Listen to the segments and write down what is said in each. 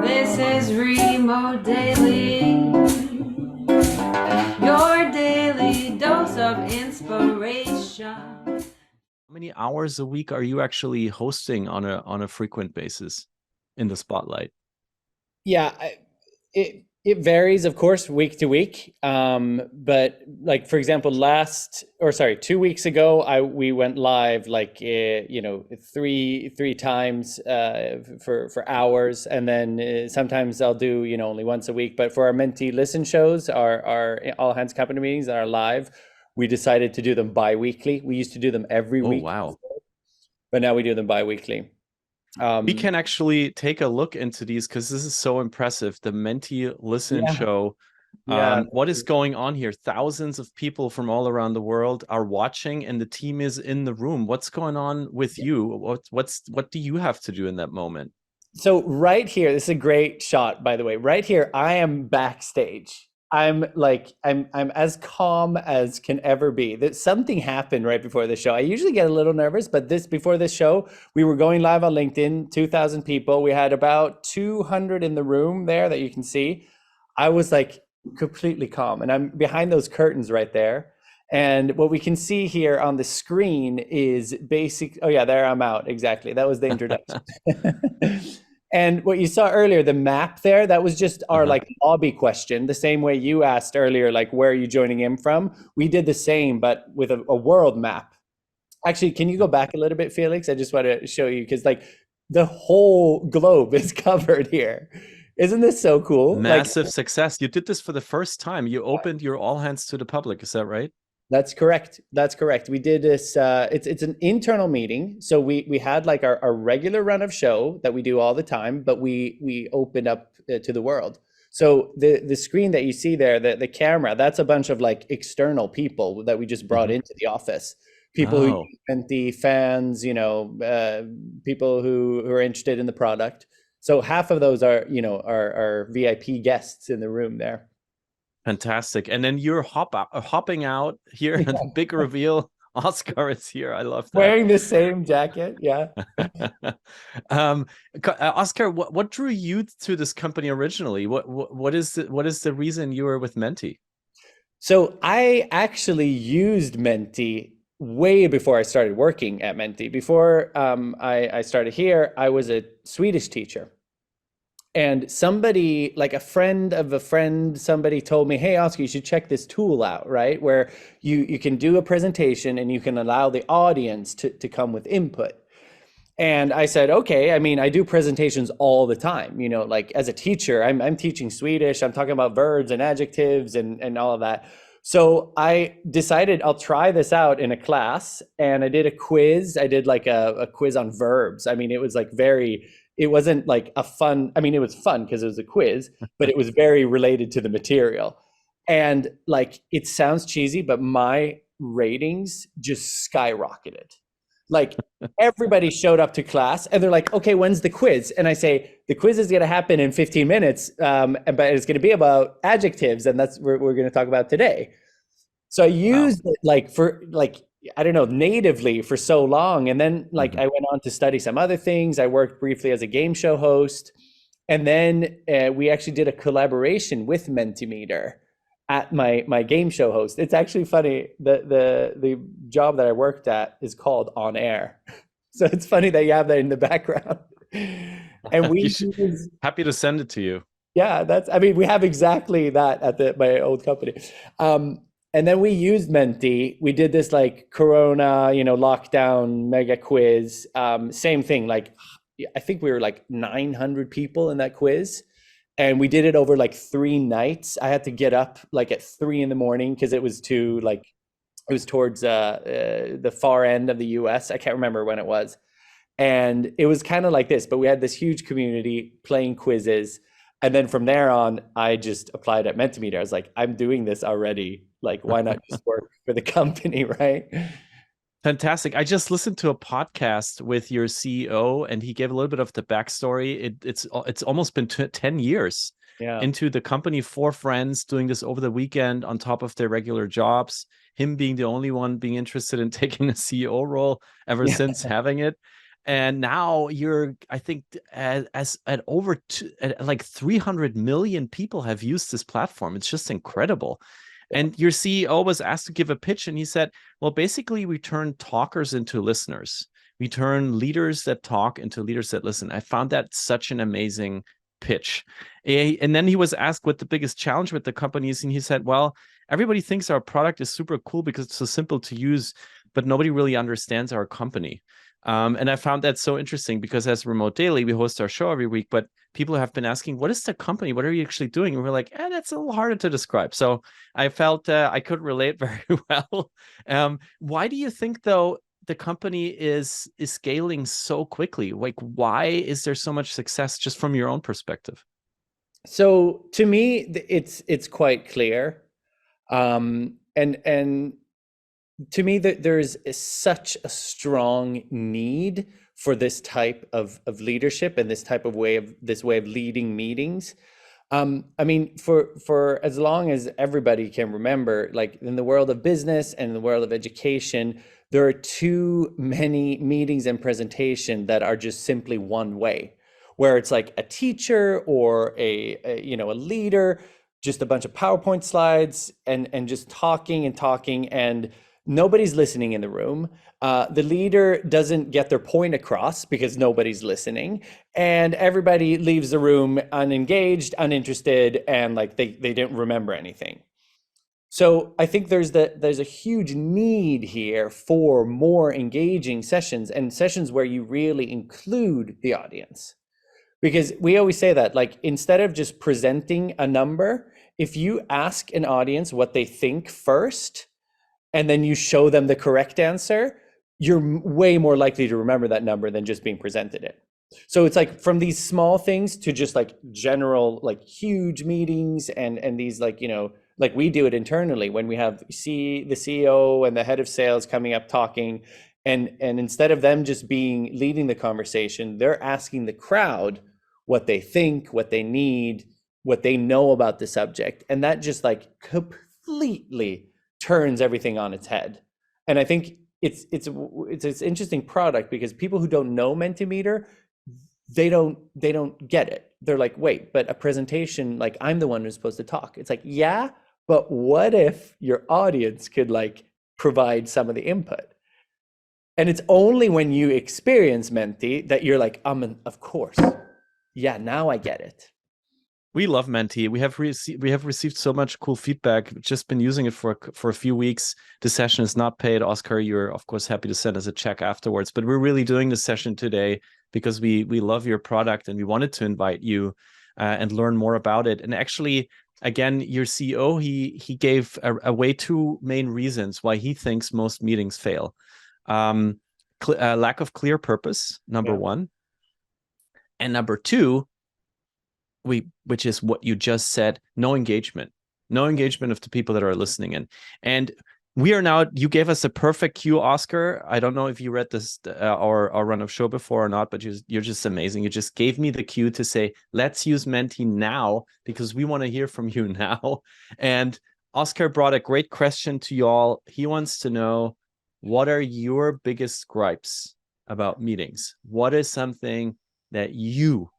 This is Remote Daily, your daily dose of inspiration. How many hours a week are you actually hosting on a frequent basis in the spotlight? Yeah, it varies, of course, week to week. But like for example, 2 weeks ago, we went live like three times for hours, and then sometimes I'll do only once a week. But for our Menti listen shows, our all hands company meetings that are live, we decided to do them bi-weekly. We used to do them every Oh, week, wow. but now we do them bi-weekly. We can actually take a look into these because this is so impressive. The Menti Listen Yeah, Show. yeah. What is going on here? Thousands of people from all around the world are watching, and the team is in the room. What's going on with you? What do you have to do in that moment? So right here, this is a great shot, by the way. Right here, I am backstage. I'm as calm as can ever be. That something happened right before the show. I usually get a little nervous, but before this show, we were going live on LinkedIn, 2,000 people. We had about 200 in the room there that you can see. I was like completely calm, and I'm behind those curtains right there. And what we can see here on the screen is basic. Oh yeah, there I'm out. Exactly. That was the introduction. And what you saw earlier, the map there, that was just our like lobby question. The same way you asked earlier, like where are you joining in from? We did the same, but with a world map. Actually, can you go back a little bit, Felix? I just want to show you because like the whole globe is covered here. Isn't this so cool? Massive success. You did this for the first time. You opened your all hands to the public. Is that right? That's correct. That's correct. We did this. It's an internal meeting, so we had like our regular run of show that we do all the time, but we opened up to the world. So the screen that you see there, the camera, that's a bunch of like external people that we just brought into the office. People who use Menti, fans, people who are interested in the product. So half of those are are VIP guests in the room there. Fantastic. And then you're hopping out here, Yeah. the big reveal. Oscar is here. I love that. Wearing the same jacket, yeah. um, Oscar, what drew you to this company originally? What is the reason you were with Menti? So I actually used Menti way before I started working at Menti. Before I started here, I was a Swedish teacher. And somebody, like a friend of a friend, somebody told me, hey, Oscar, you should check this tool out, right? Where you can do a presentation and you can allow the audience to come with input. And I said, okay, I mean, I do presentations all the time, like as a teacher, I'm teaching Swedish, I'm talking about verbs and adjectives and all of that. So I decided I'll try this out in a class, and I did a quiz. I did like a quiz on verbs. I mean, it wasn't like it was fun because it was a quiz, but it was very related to the material. And like, it sounds cheesy, but my ratings just skyrocketed. Like everybody showed up to class and they're like, okay, when's the quiz? And I say, the quiz is going to happen in 15 minutes, but it's going to be about adjectives. And that's what we're going to talk about today. So I used it like for like, I don't know, natively for so long. And then like I went on to study some other things. I worked briefly as a game show host. And then we actually did a collaboration with Mentimeter at my game show host. It's actually funny. The job that I worked at is called On Air. So it's funny that you have that in the background. And happy to send it to you. Yeah, we have exactly that at my old company. And then we used Menti. We did this like Corona, lockdown mega quiz. Same thing. Like, I think we were like 900 people in that quiz. And we did it over like 3 nights. I had to get up like at 3 in the morning because it was towards the far end of the US. I can't remember when it was. And it was kind of like this, but we had this huge community playing quizzes. And then from there on, I just applied at Mentimeter. I was like, I'm doing this already. Like, why not just work for the company, right? Fantastic. I just listened to a podcast with your CEO, and he gave a little bit of the backstory. It's almost been 10 years into the company, 4 friends doing this over the weekend on top of their regular jobs, him being the only one being interested in taking a CEO role ever since having it. And now you're, I think, as at over like 300 million people have used this platform. It's just incredible. Yeah. And your CEO was asked to give a pitch, and he said, well, basically, we turn talkers into listeners. We turn leaders that talk into leaders that listen. I found that such an amazing pitch. And then he was asked what the biggest challenge with the company is, and he said, well, everybody thinks our product is super cool because it's so simple to use, but nobody really understands our company. And I found that so interesting because as Remote Daily, we host our show every week, but people have been asking, what is the company? What are you actually doing? And we're like, that's a little harder to describe. So I felt I could relate very well. Why do you think, though, the company is scaling so quickly? Like, why is there so much success just from your own perspective? So to me, it's quite clear. And to me, that there's such a strong need for this type of leadership and this way of leading meetings. I mean, for as long as everybody can remember, like in the world of business and in the world of education, there are too many meetings and presentation that are just simply one way, where it's like a teacher or a leader, just a bunch of PowerPoint slides and just talking and talking, and nobody's listening in the room. The leader doesn't get their point across because nobody's listening, and everybody leaves the room unengaged, uninterested, and like they didn't remember anything. So I think there's a huge need here for more engaging sessions, and sessions where you really include the audience. Because we always say that, like, instead of just presenting a number, if you ask an audience what they think first, and then you show them the correct answer, you're way more likely to remember that number than just being presented it. So it's like from these small things to just like general, like huge meetings and these like, like we do it internally when we have the CEO and the head of sales coming up talking, and instead of them just leading the conversation, they're asking the crowd what they think, what they need, what they know about the subject. And that just like completely turns everything on its head. And I think it's an interesting product because people who don't know Mentimeter, they don't get it. They're like, wait, but a presentation, like I'm the one who's supposed to talk. It's like, yeah, but what if your audience could like provide some of the input? And it's only when you experience Menti that you're like, of course. Yeah, now I get it. We love Menti. We have received so much cool feedback. We've just been using it for a few weeks. The session is not paid. Oscar, you're of course happy to send us a check afterwards. But we're really doing the session today because we love your product and we wanted to invite you and learn more about it. And actually, again, your CEO he gave away two main reasons why he thinks most meetings fail. Lack of clear purpose, number one, and number two, which is what you just said, no engagement of the people that are listening in. And we are now, you gave us a perfect cue, Oscar. I don't know if you read this our run of show before or not, but you're just amazing. You just gave me the cue to say, let's use Menti now because we want to hear from you now. And Oscar brought a great question to you all. He wants to know, what are your biggest gripes about meetings? What is something that you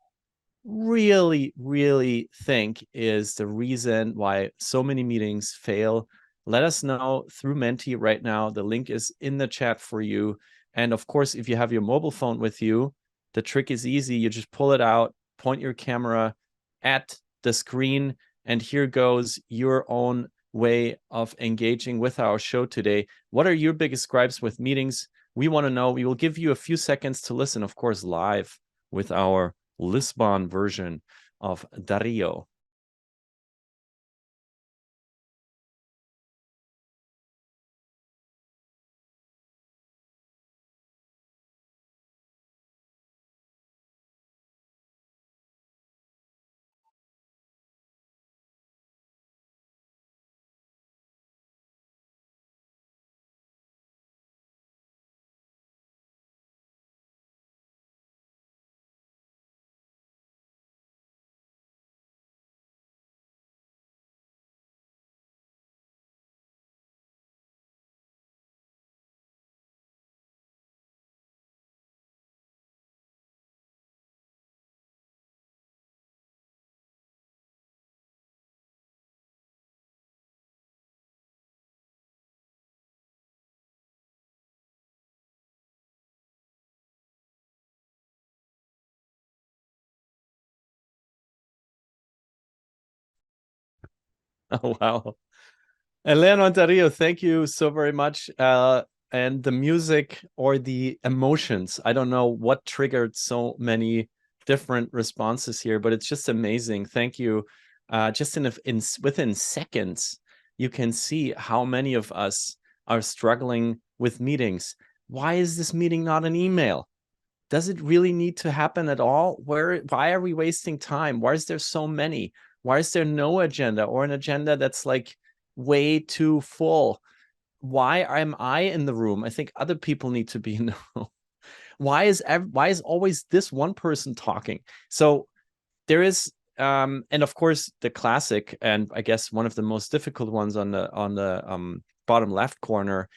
really think is the reason why so many meetings fail? Let us know through Menti right now. The link is in the chat for you. And of course, if you have your mobile phone with you, the trick is easy. You just pull it out, point your camera at the screen, and here goes your own way of engaging with our show today. What are your biggest gripes with meetings? We want to know. We will give you a few seconds to listen, of course, live with our Lisbon version of Dario. Oh, wow. And Leon Ontario, thank you so very much. And the music or the emotions, I don't know what triggered so many different responses here, but it's just amazing. Thank you. Just within seconds, you can see how many of us are struggling with meetings. Why is this meeting not an email? Does it really need to happen at all? Why are we wasting time? Why is there so many? Why is there no agenda, or an agenda that's like way too full? Why am I in the room? I think other people need to be in the room. Why is always this one person talking? So there is, and of course the classic, and I guess one of the most difficult ones on the bottom left corner,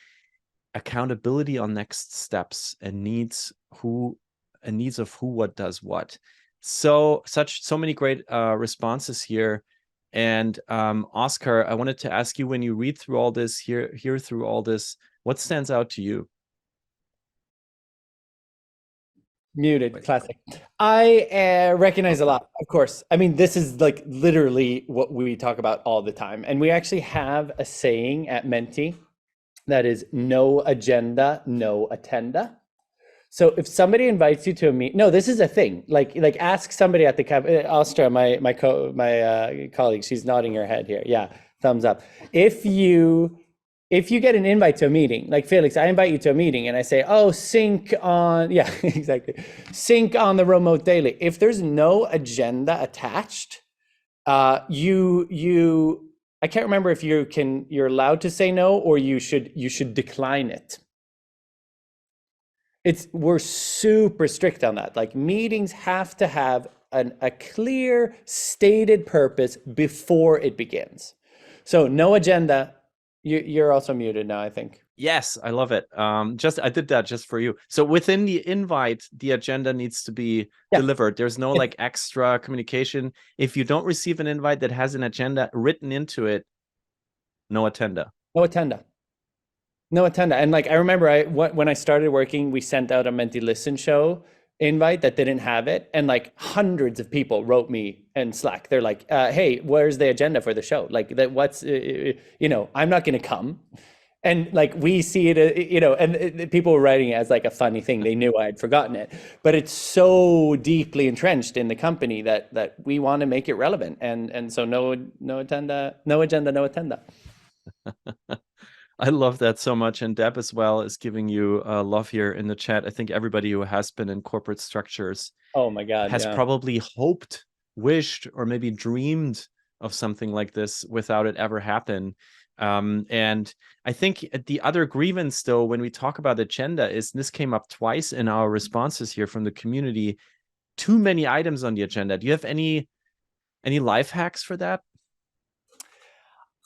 accountability on next steps and needs of who, what does what. So many great responses here. And Oscar, I wanted to ask you, when you read through all this, hear through all this, what stands out to you? Muted, classic. I recognize a lot, of course. I mean, this is like literally what we talk about all the time. And we actually have a saying at Menti that is no agenda, no attenda. So if somebody invites you to a meet, no, this is a thing. Like ask somebody at the Astra, my colleague, she's nodding her head here. Yeah, thumbs up. If you get an invite to a meeting, like Felix, I invite you to a meeting and I say, oh, sync on, yeah, exactly. Sync on the remote daily. If there's no agenda attached, I can't remember if you're allowed to say no, or you should decline it. We're super strict on that. Like, meetings have to have a clear stated purpose before it begins. So no agenda. You're also muted now, I think. Yes, I love it. I did that just for you. So within the invite, the agenda needs to be delivered. There's no like extra communication. If you don't receive an invite that has an agenda written into it, no attenda. No attenda. No attenda. And like, I remember when I started working, we sent out a Menti Listen show invite that didn't have it. And like hundreds of people wrote me in Slack. They're like, hey, where's the agenda for the show? Like, I'm not going to come. And like, we see it, and people were writing it as like a funny thing. They knew I had forgotten it, but it's so deeply entrenched in the company that we want to make it relevant. And so no agenda, no attenda. I love that so much. And Deb as well is giving you love here in the chat. I think everybody who has been in corporate structures, oh my God, has probably hoped, wished, or maybe dreamed of something like this without it ever happen. And I think the other grievance, though, when we talk about agenda, is, and this came up twice in our responses here from the community, too many items on the agenda. Do you have any life hacks for that?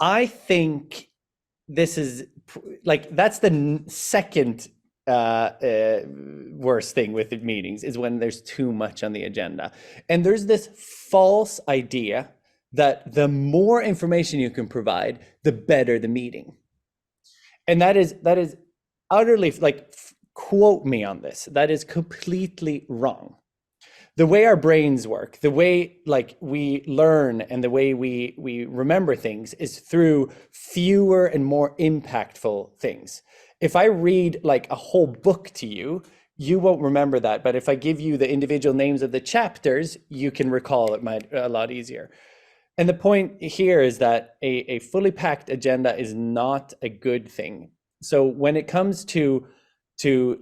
I think this is like, that's the second worst thing with the meetings, is when there's too much on the agenda. And there's this false idea that the more information you can provide, the better the meeting. And that is utterly, like, quote me on this, that is completely wrong. The way our brains work, the way like we learn, and the way we remember things is through fewer and more impactful things. If I read like a whole book to you, you won't remember that. But if I give you the individual names of the chapters, you can recall it a lot easier. And the point here is that a fully packed agenda is not a good thing. So when it comes to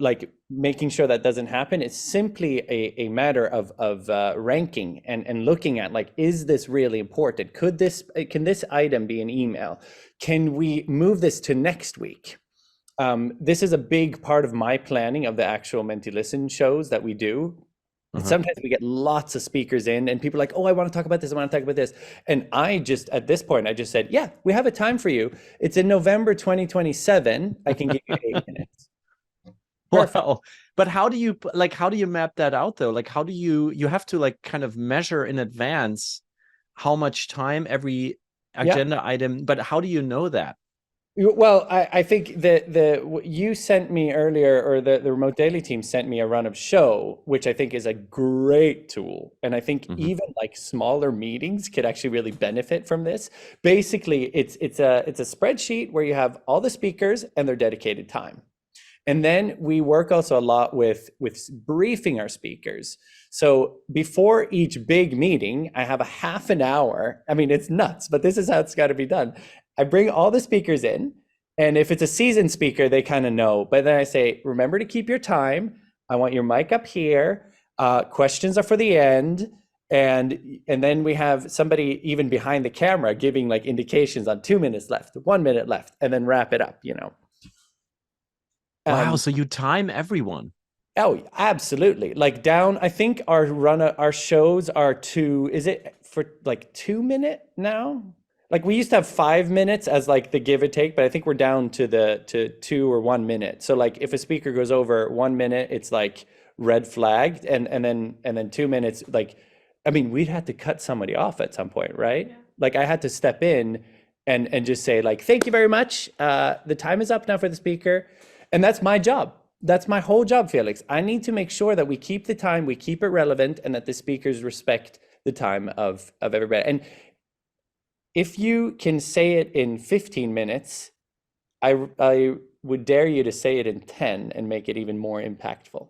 like making sure that doesn't happen, it's simply a matter of ranking and looking at, like, is this really important? Can this item be an email? Can we move this to next week? This is a big part of my planning of the actual Menti Listen shows that we do. And sometimes we get lots of speakers in and people are like, oh, I want to talk about this, I want to talk about this. And at this point, I just said, yeah, we have a time for you. It's in November 2027. I can give you 8 minutes. Wow. But how do you map that out, though? Like, how do you have to like kind of measure in advance how much time every agenda item, but how do you know that? Well, I think what you sent me earlier, or the remote daily team sent me a run of show, which I think is a great tool. And I think Mhm. even like smaller meetings could actually really benefit from this. Basically, it's a spreadsheet where you have all the speakers and their dedicated time. And then we work also a lot with briefing our speakers. So before each big meeting, I have a half an hour. I mean, it's nuts, but this is how it's got to be done. I bring all the speakers in, and if it's a seasoned speaker, they kind of know. But then I say, remember to keep your time. I want your mic up here. Questions are for the end. And then we have somebody even behind the camera giving like indications on 2 minutes left, 1 minute left, and then wrap it up, you know. Wow, so you time everyone. Oh, absolutely. Like down, I think our shows are is it for like 2 minute now? Like we used to have 5 minutes as like the give or take, but I think we're down to to 2 or 1 minute. So like if a speaker goes over 1 minute, it's like red flagged, and then 2 minutes, like I mean, we'd have to cut somebody off at some point, right? Yeah. Like I had to step in and just say like, thank you very much. The time is up now for the speaker. And that's my job. That's my whole job, Felix. I need to make sure that we keep the time, we keep it relevant, and that the speakers respect the time of everybody. And if you can say it in 15 minutes, I would dare you to say it in 10 and make it even more impactful.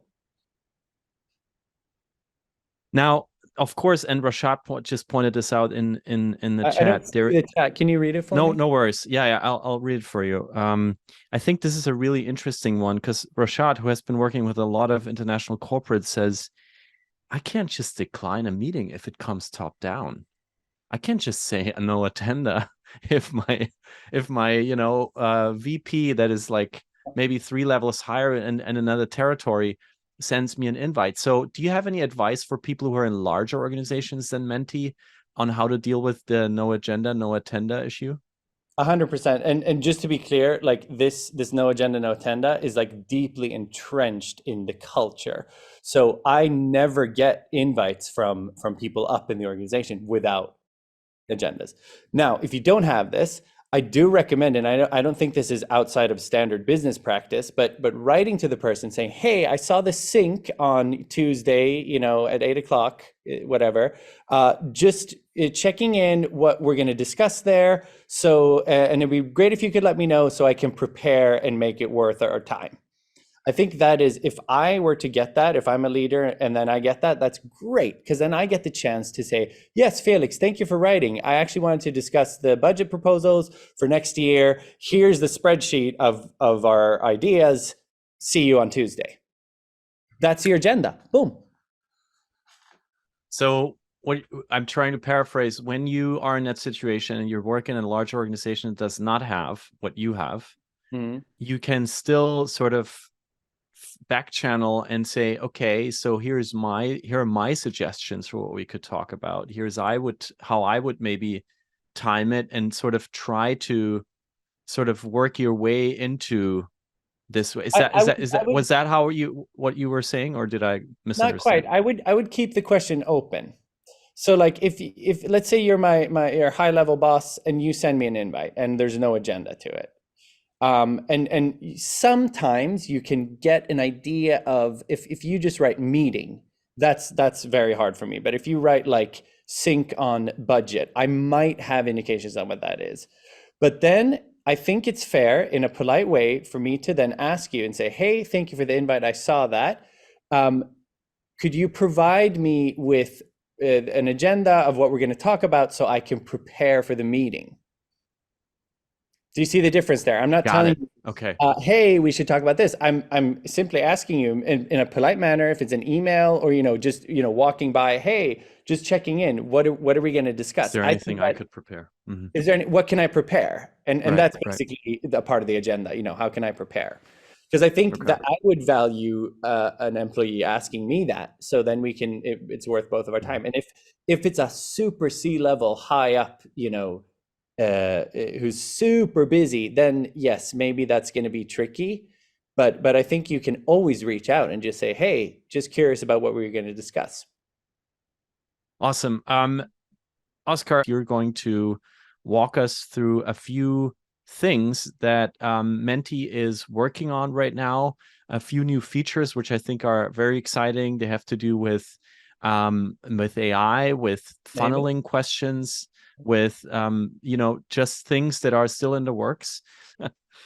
Now, of course, and Rashad just pointed this out in the I don't chat. see the chat. Can you read it for me? No worries. Yeah, I'll read it for you. I think this is a really interesting one because Rashad, who has been working with a lot of international corporates, says, I can't just decline a meeting if it comes top down. I can't just say a no attender if my VP that is like maybe 3 levels higher and another territory sends me an invite. So do you have any advice for people who are in larger organizations than Menti on how to deal with the no agenda, no attender issue? 100%. And just to be clear, like this no agenda, no attenda is like deeply entrenched in the culture. So I never get invites from people up in the organization without agendas. Now, if you don't have this, I do recommend, and I don't think this is outside of standard business practice, but writing to the person saying, "Hey, I saw the sync on Tuesday, you know, at 8 o'clock, whatever. Just checking in what we're going to discuss there. So, and it'd be great if you could let me know so I can prepare and make it worth our time." I think that is, if I were to get that, if I'm a leader and then I get that, that's great. Because then I get the chance to say, yes, Felix, thank you for writing. I actually wanted to discuss the budget proposals for next year. Here's the spreadsheet of our ideas. See you on Tuesday. That's your agenda. Boom. So what I'm trying to paraphrase, when you are in that situation and you're working in a large organization that does not have what you have, you can still sort of back channel and say, okay, so here are my suggestions for what we could talk about. Here's how I would maybe time it, and sort of try to sort of work your way into this way. Was that what you were saying, or did I Not quite. misunderstand? I would keep the question open. So like if let's say you're your high level boss and you send me an invite and there's no agenda to it. And sometimes you can get an idea of, if you just write meeting, that's very hard for me. But if you write like sync on budget, I might have indications on what that is. But then I think it's fair in a polite way for me to then ask you and say, hey, thank you for the invite. I saw that. Could you provide me with an agenda of what we're going to talk about so I can prepare for the meeting? Do you see the difference there? I'm not telling you, okay, hey, we should talk about this. I'm simply asking you in a polite manner, if it's an email or, just, walking by, hey, just checking in. What are we going to discuss? Is there anything I could prepare? Mm-hmm. Is there what can I prepare? And Right, that's basically the part of the agenda, how can I prepare? Because I think that I would value an employee asking me that. So then it's worth both of our time. And if it's a super C-level high up, who's super busy, then yes, maybe that's going to be tricky. But I think you can always reach out and just say, hey, just curious about what we were going to discuss. Awesome. Oscar, you're going to walk us through a few things that Menti is working on right now. A few new features, which I think are very exciting. They have to do with AI, with funneling questions, with just things that are still in the works.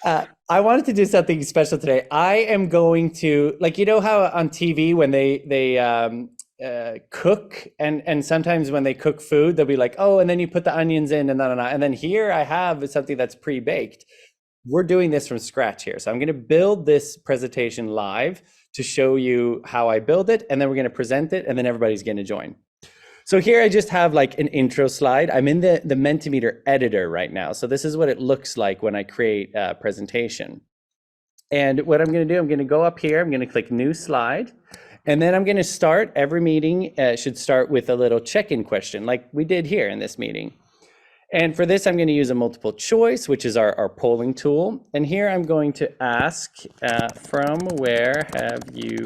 I wanted to do something special today. I am going to, like, you know how on TV when they cook, and sometimes when they cook food, they'll be like, oh, and then you put the onions in and then here I have something that's pre-baked. We're doing this from scratch here. So I'm going to build this presentation live to show you how I build it, and then we're going to present it, and then everybody's going to join. So here I just have like an intro slide. I'm in the Mentimeter editor right now. So this is what it looks like when I create a presentation. And what I'm going to do, I'm going to go up here. I'm going to click new slide. And then I'm going to start every meeting. Should start with a little check-in question like we did here in this meeting. And for this, I'm going to use a multiple choice, which is our polling tool. And here I'm going to ask, from where have you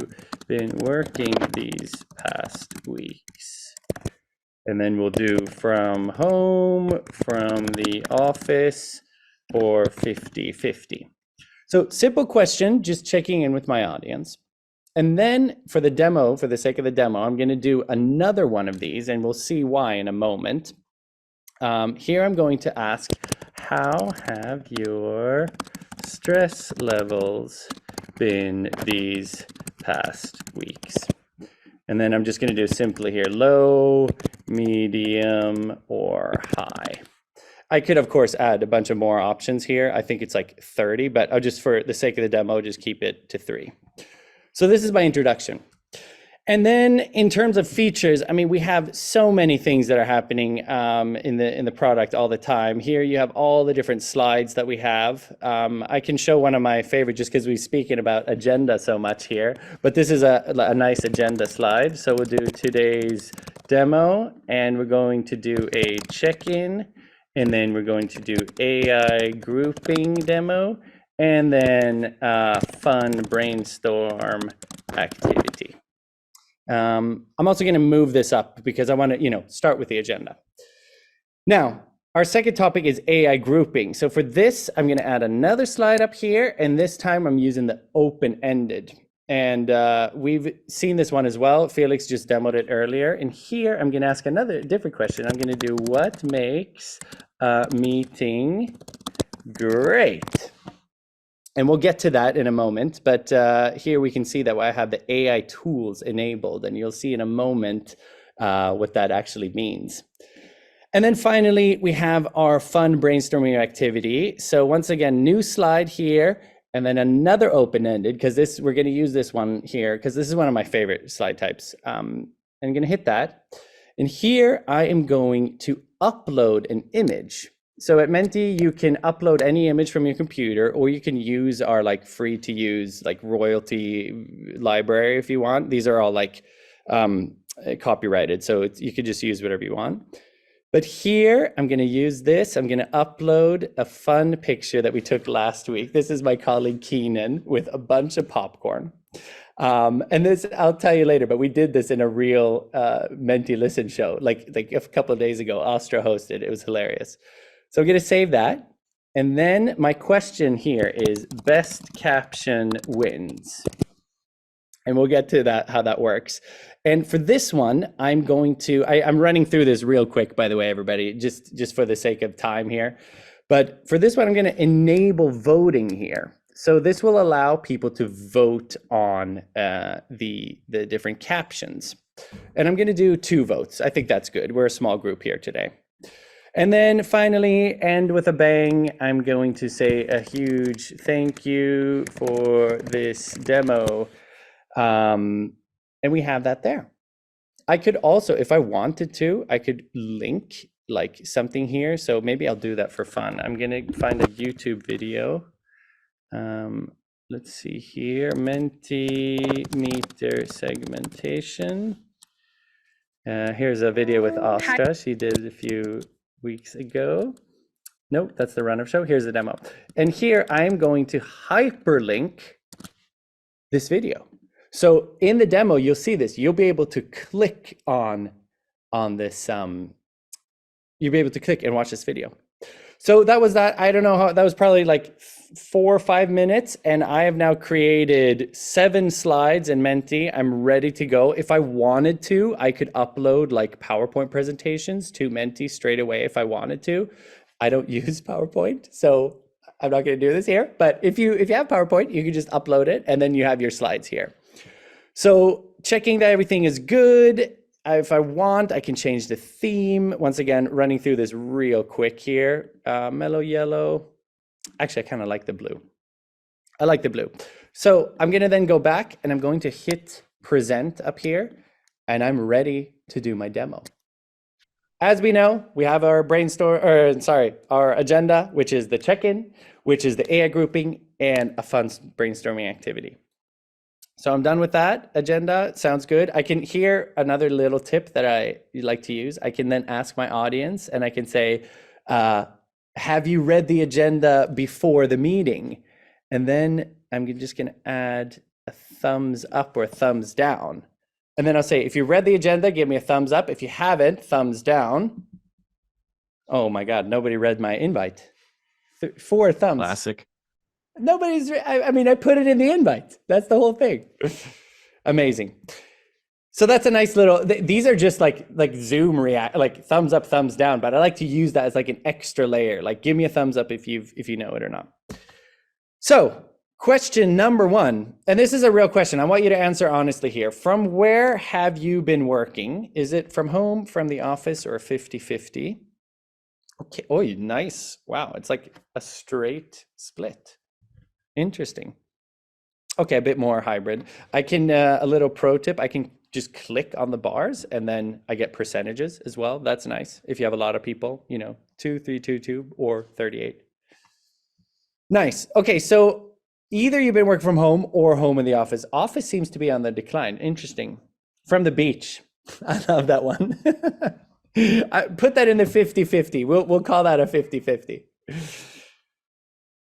been working these past weeks? And then we'll do from home, from the office, or 50-50. So simple question, just checking in with my audience. And then for the demo, for the sake of the demo, I'm going to do another one of these, and we'll see why in a moment. Here I'm going to ask, how have your stress levels been these past weeks? And then I'm just going to do simply here, low, medium, or high. I could, of course, add a bunch of more options here. I think it's like 30, but I'll just, for the sake of the demo, just keep it to 3. So this is my introduction. And then in terms of features, I mean, we have so many things that are happening in the product all the time. Here you have all the different slides that we have. I can show one of my favorite just because we're speaking about agenda so much here, but this is a nice agenda slide. So we'll do today's demo, and we're going to do a check-in, and then we're going to do AI grouping demo, and then fun brainstorm activity. I'm also going to move this up because I want to, start with the agenda. Now, our second topic is AI grouping. So for this, I'm going to add another slide up here, and this time I'm using the open-ended. And we've seen this one as well. Felix just demoed it earlier. And here I'm going to ask another different question. I'm going to do, what makes a meeting great? And we'll get to that in a moment, but here we can see that I have the AI tools enabled, and you'll see in a moment what that actually means. And then finally, we have our fun brainstorming activity. So once again, new slide here, and then another open-ended, because we're going to use this one here, because this is one of my favorite slide types. And I'm going to hit that. And here I am going to upload an image. So at Menti, you can upload any image from your computer, or you can use our free to use royalty library if you want. These are all copyrighted, so you could just use whatever you want. But here I'm going to use this. I'm going to upload a fun picture that we took last week. This is my colleague Keenan with a bunch of popcorn. And this, I'll tell you later, but we did this in a real Menti Listen show, like a couple of days ago. Astra hosted. It was hilarious. So I'm going to save that. And then my question here is best caption wins. And we'll get to that, how that works. And for this one, I'm going to, I'm running through this real quick, by the way, everybody, just for the sake of time here. But for this one, I'm going to enable voting here. So this will allow people to vote on the different captions. And I'm going to do 2 votes. I think that's good. We're a small group here today. And then finally, end with a bang, I'm going to say a huge thank you for this demo. And we have that there. I could also, if I wanted to, I could link something here. So maybe I'll do that for fun. I'm going to find a YouTube video. Let's see here, Mentimeter segmentation. Here's a video with Astra. She did a few weeks ago. Nope, that's the run-up show. Here's the demo. And here I'm going to hyperlink this video. So in the demo, you'll see this. You'll be able to click on this. You'll be able to click and watch this video. So that was that. I don't know how, that was probably like 4 or 5 minutes. And I have now created 7 slides in Menti. I'm ready to go. If I wanted to, I could upload like PowerPoint presentations to Menti straight away if I wanted to. I don't use PowerPoint, so I'm not going to do this here. But if you have PowerPoint, you can just upload it and then you have your slides here. So checking that everything is good. If I want, I can change the theme. Once again, running through this real quick here. Mellow yellow. Actually, I kind of like the blue. I like the blue. So I'm going to then go back and I'm going to hit present up here and I'm ready to do my demo. As we know, we have our our agenda, which is the check-in, which is the AI grouping and a fun brainstorming activity. So I'm done with that agenda. Sounds good. I can hear another little tip that I like to use. I can then ask my audience and I can say, have you read the agenda before the meeting? And then I'm just going to add a thumbs up or a thumbs down. And then I'll say, if you read the agenda, give me a thumbs up. If you haven't, thumbs down. Oh my God, nobody read my invite. 4 thumbs. Classic. Nobody's, I mean, I put it in the invite. That's the whole thing. Amazing. So that's a nice little, these are just like Zoom react, like thumbs up, thumbs down, but I like to use that as like an extra layer. Like give me a thumbs up if you know it or not. So question number 1, and this is a real question. I want you to answer honestly here. From where have you been working? Is it from home, from the office, or 50-50? Okay, oh, nice. Wow, it's like a straight split. Interesting. Okay, a bit more hybrid. I can, a little pro tip, I can just click on the bars and then I get percentages as well. That's nice. If you have a lot of people, 2, 3, 2, 2, or 38. Nice. Okay, so either you've been working from home or home in the office. Office seems to be on the decline. Interesting. From the beach. I love that one. I put that in the 50-50. We'll call that a 50-50.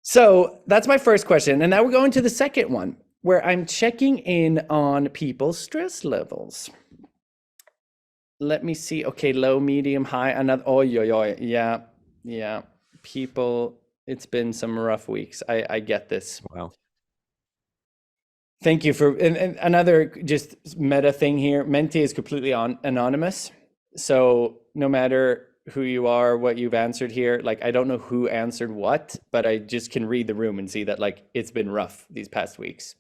So that's my first question. And now we're going to the second one, where I'm checking in on people's stress levels. Let me see. Okay, low, medium, high, another. Oh, yeah. People, it's been some rough weeks. I get this. Wow. Thank you for, and another just meta thing here. Menti is completely anonymous. So no matter who you are, what you've answered here, like I don't know who answered what, but I just can read the room and see that like it's been rough these past weeks.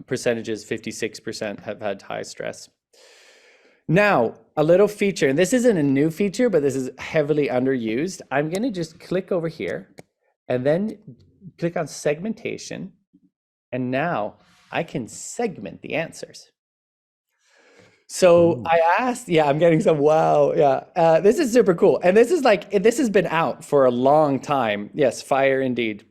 Percentages, 56% have had high stress. Now, a little feature, and this isn't a new feature, but this is heavily underused. I'm going to just click over here and then click on segmentation. And now I can segment the answers. So I asked, I'm getting some, wow, this is super cool. And this has been out for a long time. Yes, fire indeed.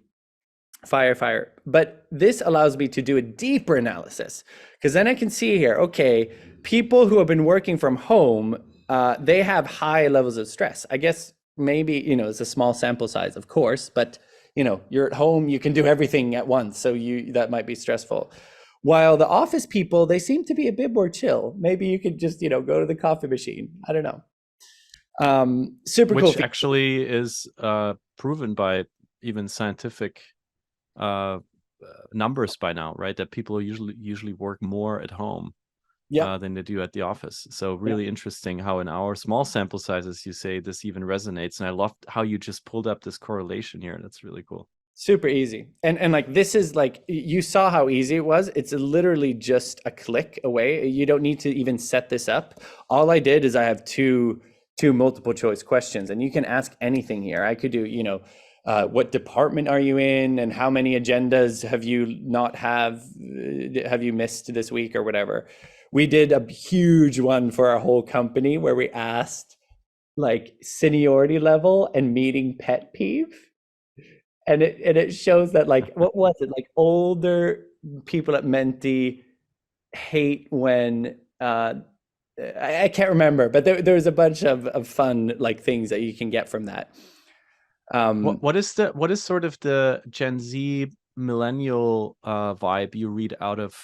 Fire. But this allows me to do a deeper analysis because then I can see here, okay, people who have been working from home, they have high levels of stress. I guess maybe, it's a small sample size, of course, but you're at home, you can do everything at once. So that might be stressful. While the office people, they seem to be a bit more chill. Maybe you could just, go to the coffee machine. I don't know. Super cool. Which actually is proven by even scientific numbers by now, right? That people usually work more at home than they do at the office. So really interesting how in our small sample sizes, you say this even resonates. And I loved how you just pulled up this correlation here. That's really cool. Super easy. And like, this is like, you saw how easy it was. It's literally just a click away. You don't need to even set this up. All I did is I have two multiple choice questions and you can ask anything here. I could do, what department are you in and how many agendas have you missed this week or whatever. We did a huge one for our whole company where we asked like seniority level and meeting pet peeve. And it shows that like, what was it? Like older people at Menti hate when, I can't remember, but there's a bunch of fun like things that you can get from that. What is sort of the Gen Z millennial vibe you read out of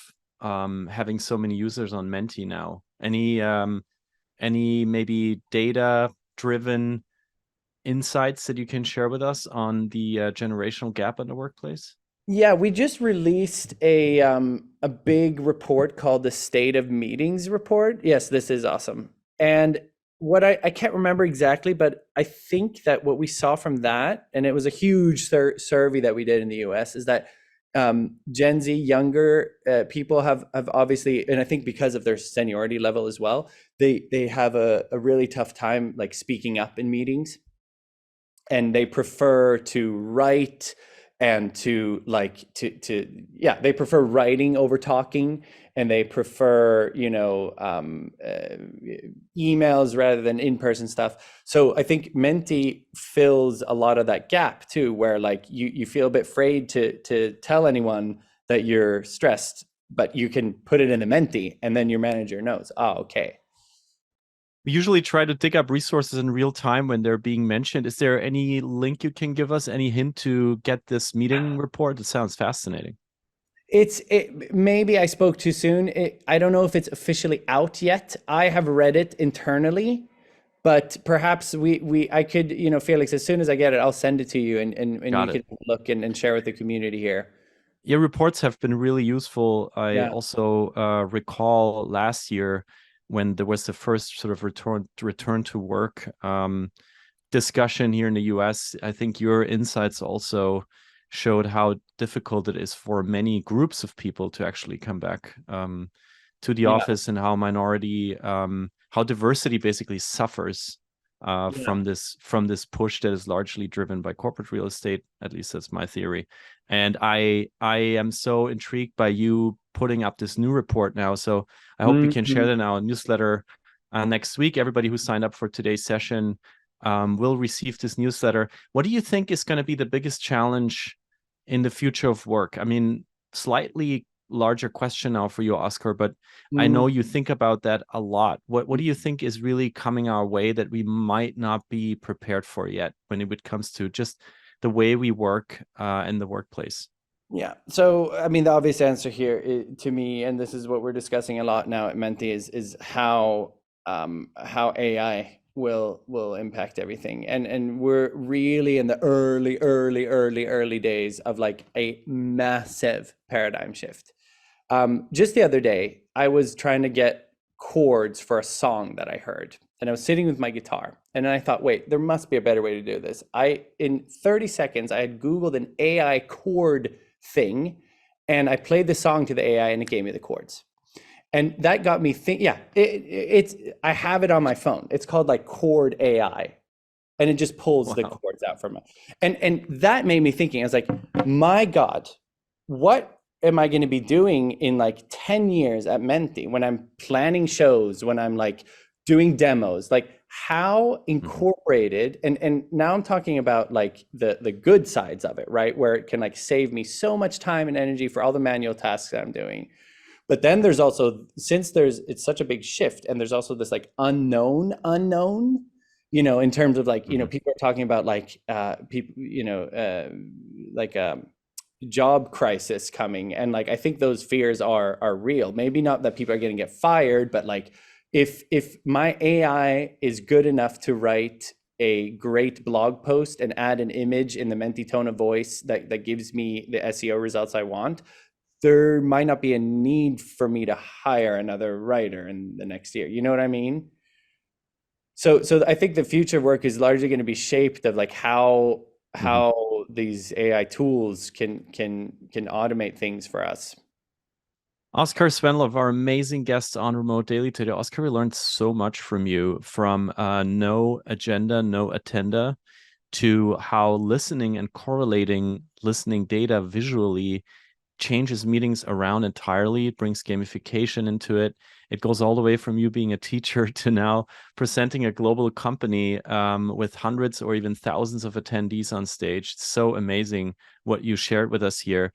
having so many users on Menti now? Any maybe data driven insights that you can share with us on the generational gap in the workplace? Yeah, we just released a big report called the State of Meetings report. Yes, this is awesome. And what I can't remember exactly, but I think that what we saw from that, and it was a huge survey that we did in the US, is that Gen Z, younger people have obviously, and I think because of their seniority level as well, they have a really tough time like speaking up in meetings, and they prefer to write and to yeah, they prefer writing over talking, and they prefer emails rather than in-person stuff. So I think Menti fills a lot of that gap too, where like you feel a bit afraid to tell anyone that you're stressed, but you can put it in the Menti, and then your manager knows, oh, okay. We usually try to dig up resources in real time when they're being mentioned. Is there any link you can give us, any hint to get this meeting report? It sounds fascinating. Maybe I spoke too soon. I don't know if it's officially out yet. I have read it internally, but perhaps I could, Felix, as soon as I get it, I'll send it to you, and you can look and share with the community here. Your reports have been really useful. I also recall last year when there was the first sort of return to work discussion here in the US. I think your insights also showed how difficult it is for many groups of people to actually come back to the office, and how how diversity basically suffers from this push that is largely driven by corporate real estate. At least that's my theory. And I am so intrigued by you putting up this new report now. So I hope we can share that in our newsletter next week. Everybody who signed up for today's session will receive this newsletter. What do you think is going to be the biggest challenge in the future of work? I mean, slightly larger question now for you, Oscar, but I know you think about that a lot. What do you think is really coming our way that we might not be prepared for yet when it comes to just the way we work in the workplace? Yeah. So, I mean, the obvious answer here to me, and this is what we're discussing a lot now at Menti, is how AI will impact everything, and we're really in the early days of like a massive paradigm shift. Just the other day, I was trying to get chords for a song that I heard, and I was sitting with my guitar, and I thought, wait, there must be a better way to do this. In 30 seconds, I had Googled an AI chord thing, and I played the song to the AI, and it gave me the chords. And that got me thinking, I have it on my phone. It's called like Chord AI, and it just pulls the chords out from it. And that made me thinking, I was like, my God, what am I going to be doing in like 10 years at Menti when I'm planning shows, when I'm like doing demos, like how incorporated, and now I'm talking about like the good sides of it, right? Where it can like save me so much time and energy for all the manual tasks that I'm doing. But then there's also, since it's such a big shift, and there's also this like unknown, in terms of like, people are talking about like people, like job crisis coming, and like I think those fears are real. Maybe not that people are going to get fired, but like if my AI is good enough to write a great blog post and add an image in the Menti tone of voice that gives me the SEO results I want, there might not be a need for me to hire another writer in the next year. You know what I mean? So I think the future work is largely going to be shaped of like how these AI tools can automate things for us. Oscar Svernlöv, our amazing guest on Remote Daily today. Oscar, we learned so much from you, from no agenda, no attenda, to how listening and correlating listening data visually changes meetings around entirely. It brings gamification into it. It goes all the way from you being a teacher to now presenting a global company with hundreds or even thousands of attendees on stage. It's so amazing what you shared with us here.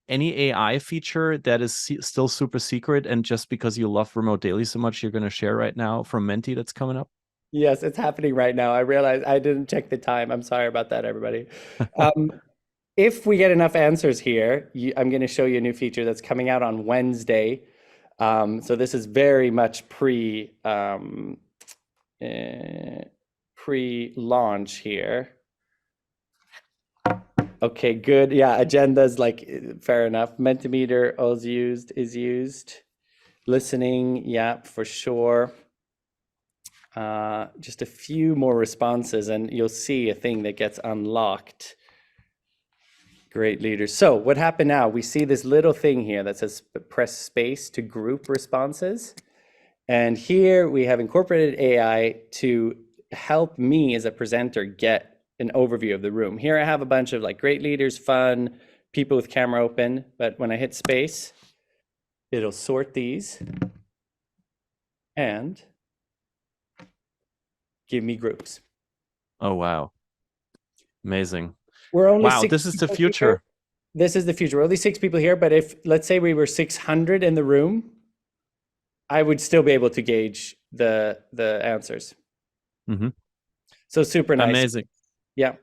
Any AI feature that is still super secret, and just because you love Remote Daily so much, you're going to share right now from Menti that's coming up? Yes, it's happening right now. I realized I didn't check the time. I'm sorry about that, everybody. If we get enough answers here, I'm going to show you a new feature that's coming out on Wednesday. So this is very much pre pre-launch here. Okay, good. Yeah, agendas, like, fair enough. Mentimeter is used. Listening, yeah, for sure. Just a few more responses and you'll see a thing that gets unlocked. Great leaders. So what happened now? We see this little thing here that says press space to group responses. And here we have incorporated AI to help me as a presenter get an overview of the room. Here I have a bunch of like great leaders, fun, people with camera open, but when I hit space, it'll sort these and give me groups. Oh, wow. Amazing. We're only wow, this is the future. Here. This is the future. We're only 6 people here, but if, let's say we were 600 in the room, I would still be able to gauge the answers. Mm-hmm. So super nice. Amazing. Yeah.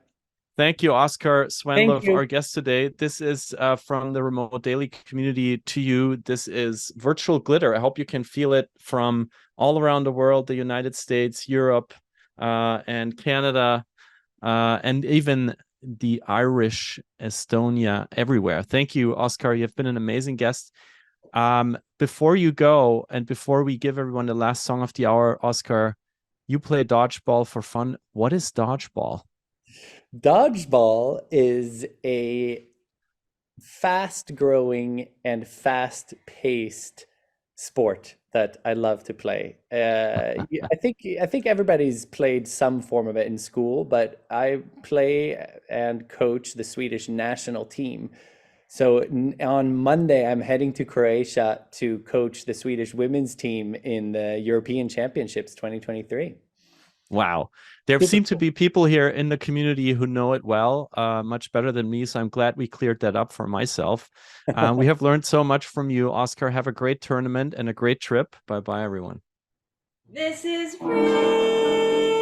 Thank you, Oscar Svernlöv, our guest today. This is from the Remote Daily community to you. This is virtual glitter. I hope you can feel it from all around the world, the United States, Europe, and Canada, and even the Irish, Estonia, everywhere. Thank you, Oscar. You've been an amazing guest. Before you go, and before we give everyone the last song of the hour, Oscar, you play dodgeball for fun. What is dodgeball? Dodgeball is a fast-growing and fast-paced sport that I love to play. I think everybody's played some form of it in school, but I play and coach the Swedish national team. So on Monday, I'm heading to Croatia to coach the Swedish women's team in the European Championships 2023. Wow. There seem to be people here in the community who know it well, much better than me. So I'm glad we cleared that up for myself. We have learned so much from you, Oscar. Have a great tournament and a great trip. Bye-bye, everyone. This is free.